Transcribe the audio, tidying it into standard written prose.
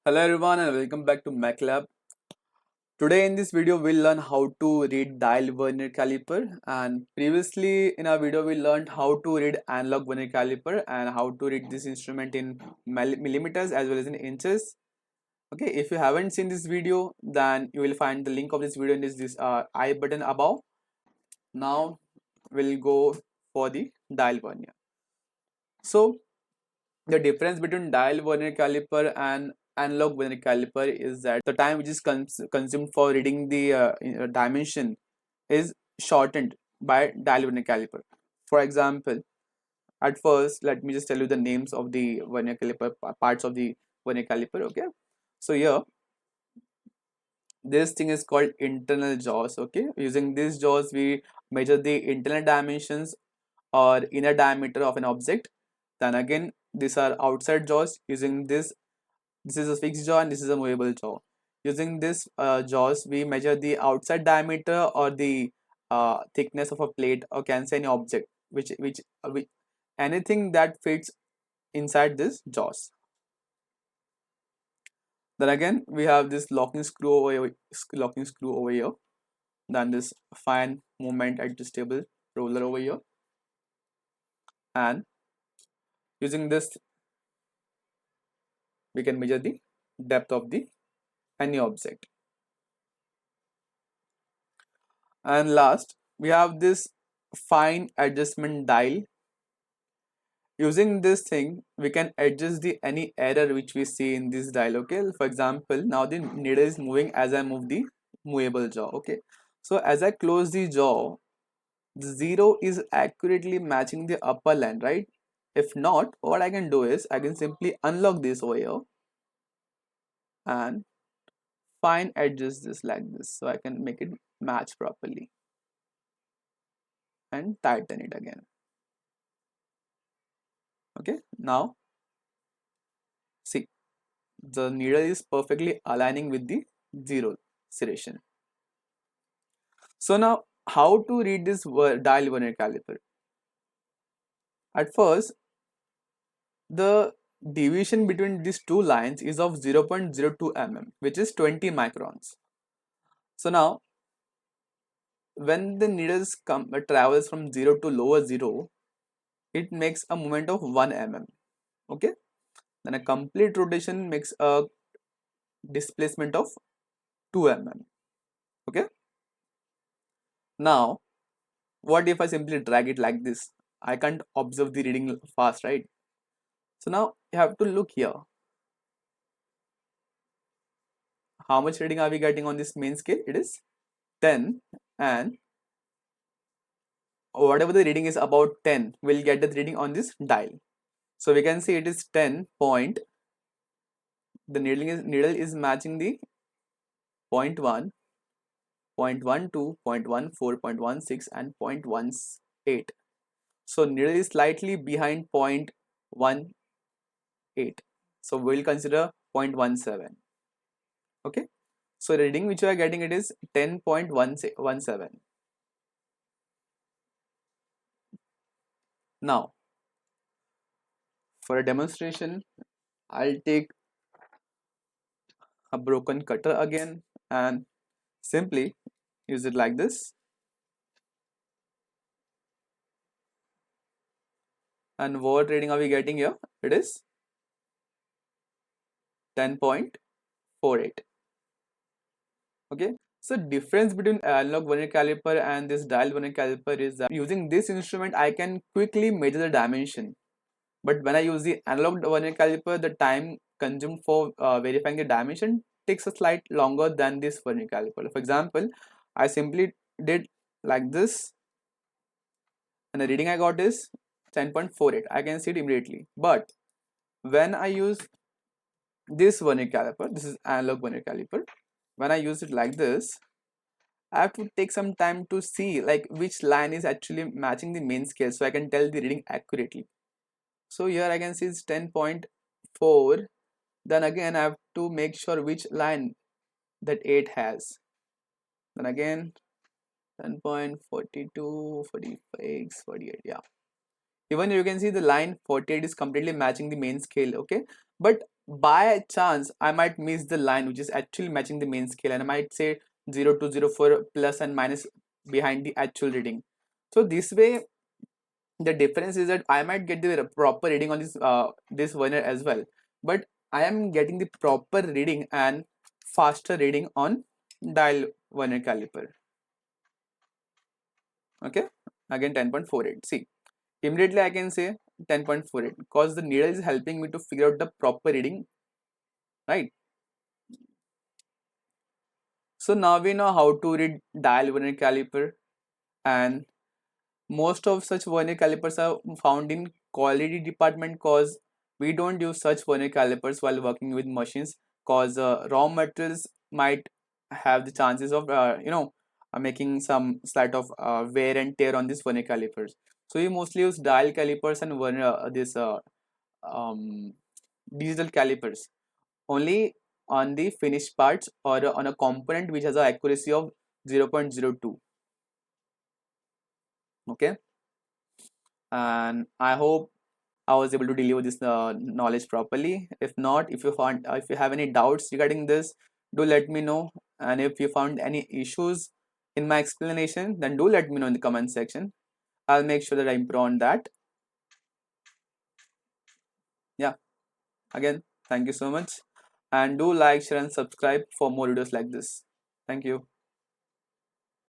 Hello everyone and welcome back to MacLab. Today in this video we'll learn how to read dial vernier caliper, and previously in our video we learned how to read analog vernier caliper and how to read this instrument in millimeters as well as in inches. Okay, if you haven't seen this video then you will find the link of this video in this I button above. Now we'll go for the dial vernier. So the difference between dial vernier caliper and analog vernier caliper is that the time which is consumed for reading the dimension is shortened by dial vernier caliper. For example, at first let me just tell you the names of the vernier caliper parts of the vernier caliper. Okay, so here this thing is called internal jaws. Okay, using these jaws we measure the internal dimensions or inner diameter of an object. Then again these are outside jaws. Using this is a fixed jaw and this is a movable jaw. Using this jaws we measure the outside diameter or the thickness of a plate, or can say any object which anything that fits inside this jaws. Then again we have this locking screw over here, then this fine movement adjustable roller over here, and using this we can measure the depth of the any object. And last we have this fine adjustment dial. Using this thing we can adjust the any error which we see in this dial. Okay, for example, now the needle is moving as I move the movable jaw. Okay, so as I close the jaw, the zero is accurately matching the upper line, right? If not, what I can do is I can simply unlock this over here and fine adjust this like this, so I can make it match properly and tighten it again. Okay, now see, the needle is perfectly aligning with the zero serration. So now how to read this dial vernier caliper? At first the deviation between these two lines is of 0.02 mm, which is 20 microns. So now when the needles travels from 0 to lower 0, it makes a movement of 1 mm. Okay, then a complete rotation makes a displacement of 2 mm. Okay, now what if I simply drag it like this? I can't observe the reading fast, right? So now you have to look here. How much reading are we getting on this main scale? It is 10, and whatever the reading is about 10, we'll get the reading on this dial. So we can see it is 10 point. The needle is matching the 0.1, 0.12, 0.14, 0.16, and 0.18. So needle is slightly behind 0.18. So we'll consider 0.17. Okay. So the reading which you are getting, it is 10.17. Now for a demonstration, I'll take a broken cutter again and simply use it like this. And what reading are we getting here? It is 10.48. Okay, so difference between analog vernier caliper and this dial vernier caliper is that using this instrument I can quickly measure the dimension, but when I use the analog vernier caliper, the time consumed for verifying the dimension takes a slight longer than this vernier caliper. For example, I simply did like this and the reading I got is 10.48. I can see it immediately. But when I use this vernier caliper, this is analog vernier caliper, when I use it like this, I have to take some time to see like which line is actually matching the main scale, so I can tell the reading accurately. So here I can see it's 10.4. Then again I have to make sure which line that 8 has. Then again 10.42, 46, 48. Yeah, even you can see the line 48 is completely matching the main scale. Okay, but by chance I might miss the line which is actually matching the main scale, and I might say 0204 plus and minus behind the actual reading. So this way, the difference is that I might get the proper reading on this Vernier as well, but I am getting the proper reading and faster reading on dial Vernier caliper. Okay, again 10.48. See, immediately I can say 10.48 because the needle is helping me to figure out the proper reading, right? So now we know how to read dial Vernier caliper, and most of such vernier calipers are found in quality department because we don't use such vernier calipers while working with machines, because raw materials might have the chances of making some slight of wear and tear on these vernier calipers. So we mostly use dial calipers and vernier this um, digital calipers only on the finished parts or on a component which has an accuracy of 0.02. Okay, and I hope I was able to deliver this knowledge properly. If not, if you have any doubts regarding this, do let me know. And if you found any issues in my explanation, then do let me know in the comment section. I'll make sure that I improve on that. Yeah, again, thank you so much. And do like, share, and subscribe for more videos like this. Thank you.